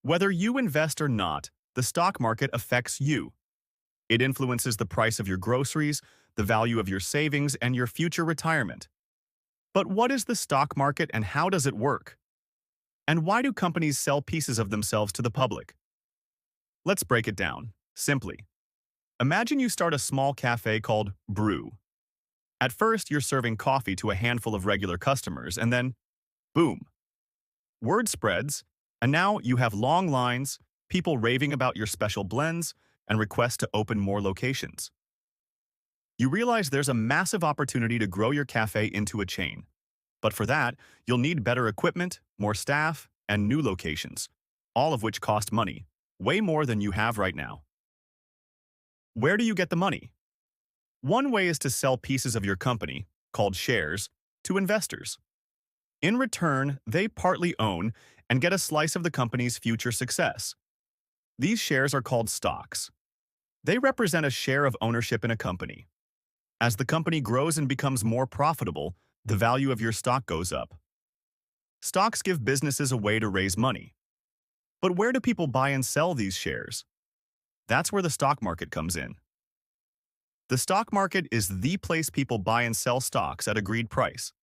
Whether you invest or not, the stock market affects you. It influences the price of your groceries, the value of your savings, and your future retirement. But what is the stock market and how does it work? And why do companies sell pieces of themselves to the public? Let's break it down, simply. Imagine you start a small cafe called Brew. At first, you're serving coffee to a handful of regular customers, and then, boom, word spreads, and now you have long lines, people raving about your special blends, and requests to open more locations. You realize there's a massive opportunity to grow your cafe into a chain. But for that, you'll need better equipment, more staff, and new locations, all of which cost money, way more than you have right now. Where do you get the money? One way is to sell pieces of your company, called shares, to investors. In return, they partly own and get a slice of the company's future success. These shares are called stocks. They represent a share of ownership in a company. As the company grows and becomes more profitable, the value of your stock goes up. Stocks give businesses a way to raise money. But where do people buy and sell these shares? That's where the stock market comes in. The stock market is the place people buy and sell stocks at agreed price.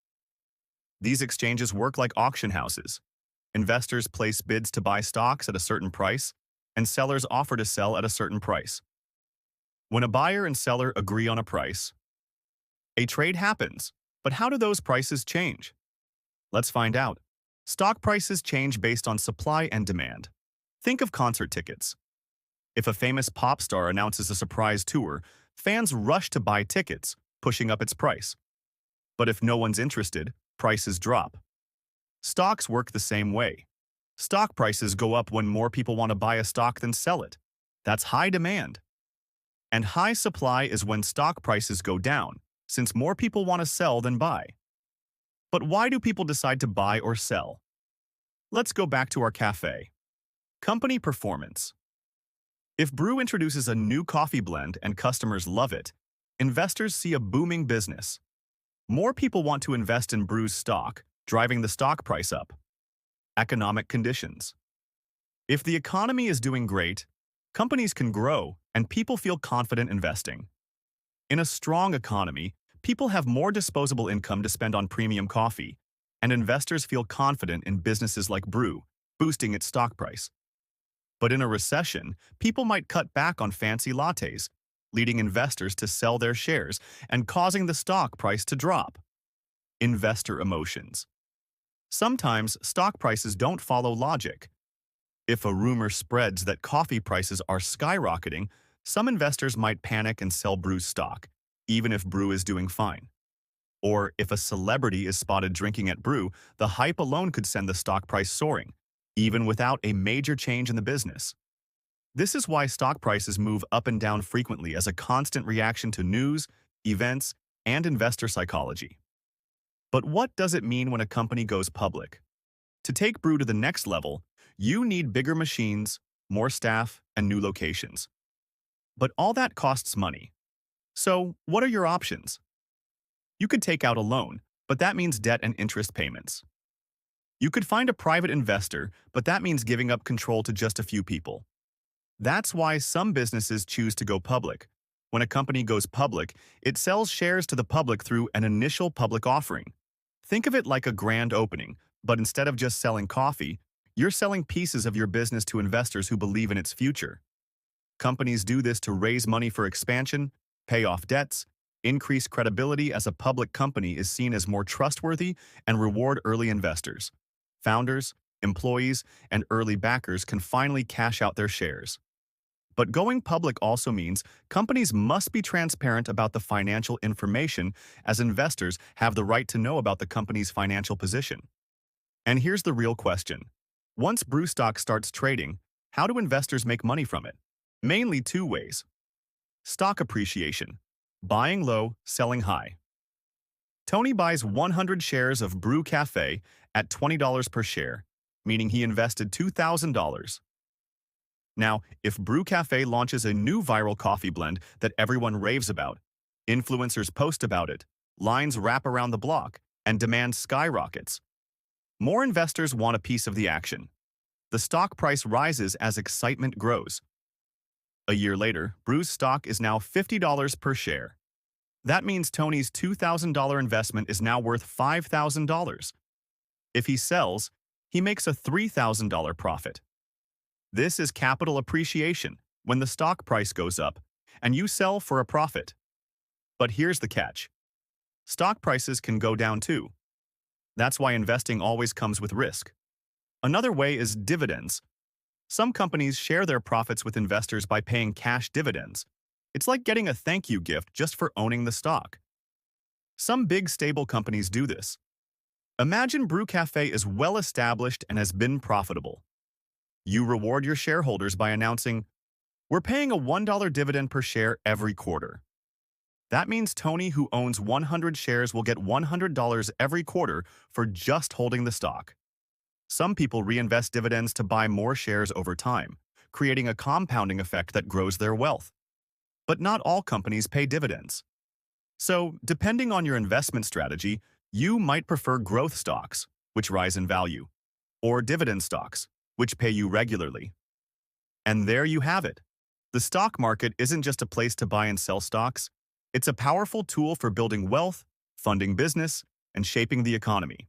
These exchanges work like auction houses. Investors place bids to buy stocks at a certain price, and sellers offer to sell at a certain price. When a buyer and seller agree on a price, a trade happens. But how do those prices change? Let's find out. Stock prices change based on supply and demand. Think of concert tickets. If a famous pop star announces a surprise tour, fans rush to buy tickets, pushing up its price. But if no one's interested, prices drop. Stocks work the same way. Stock prices go up when more people want to buy a stock than sell it. That's high demand. And high supply is when stock prices go down, since more people want to sell than buy. But why do people decide to buy or sell? Let's go back to our cafe. Company performance. If Brew introduces a new coffee blend and customers love it, investors see a booming business. More people want to invest in Brew's stock, driving the stock price up. Economic conditions. If the economy is doing great, companies can grow and people feel confident investing. In a strong economy, people have more disposable income to spend on premium coffee, and investors feel confident in businesses like Brew, boosting its stock price. But in a recession, people might cut back on fancy lattes, leading investors to sell their shares and causing the stock price to drop. Investor emotions. Sometimes stock prices don't follow logic. If a rumor spreads that coffee prices are skyrocketing, some investors might panic and sell Brew's stock, even if Brew is doing fine. Or if a celebrity is spotted drinking at Brew, the hype alone could send the stock price soaring, even without a major change in the business. This is why stock prices move up and down frequently as a constant reaction to news, events, and investor psychology. But what does it mean when a company goes public? To take Brew to the next level, you need bigger machines, more staff, and new locations. But all that costs money. So, what are your options? You could take out a loan, but that means debt and interest payments. You could find a private investor, but that means giving up control to just a few people. That's why some businesses choose to go public. When a company goes public, it sells shares to the public through an initial public offering. Think of it like a grand opening, but instead of just selling coffee, you're selling pieces of your business to investors who believe in its future. Companies do this to raise money for expansion, pay off debts, increase credibility as a public company is seen as more trustworthy, and reward early investors. Founders, employees, and early backers can finally cash out their shares. But going public also means companies must be transparent about the financial information, as investors have the right to know about the company's financial position. And here's the real question. Once Brew stock starts trading, how do investors make money from it? Mainly two ways. Stock appreciation. Buying low, selling high. Tony buys 100 shares of Brew Cafe at $20 per share, meaning he invested $2,000. Now, if Brew Cafe launches a new viral coffee blend that everyone raves about, influencers post about it, lines wrap around the block, and demand skyrockets, more investors want a piece of the action. The stock price rises as excitement grows. A year later, Brew's stock is now $50 per share. That means Tony's $2,000 investment is now worth $5,000. If he sells, he makes a $3,000 profit. This is capital appreciation when the stock price goes up and you sell for a profit. But here's the catch. Stock prices can go down too. That's why investing always comes with risk. Another way is dividends. Some companies share their profits with investors by paying cash dividends. It's like getting a thank you gift just for owning the stock. Some big stable companies do this. Imagine Brew Cafe is well established and has been profitable. You reward your shareholders by announcing, "We're paying a $1 dividend per share every quarter." That means Tony, who owns 100 shares, will get $100 every quarter for just holding the stock. Some people reinvest dividends to buy more shares over time, creating a compounding effect that grows their wealth. But not all companies pay dividends. So, depending on your investment strategy, you might prefer growth stocks, which rise in value, or dividend stocks, which pay you regularly. And there you have it. The stock market isn't just a place to buy and sell stocks. It's a powerful tool for building wealth, funding business, and shaping the economy.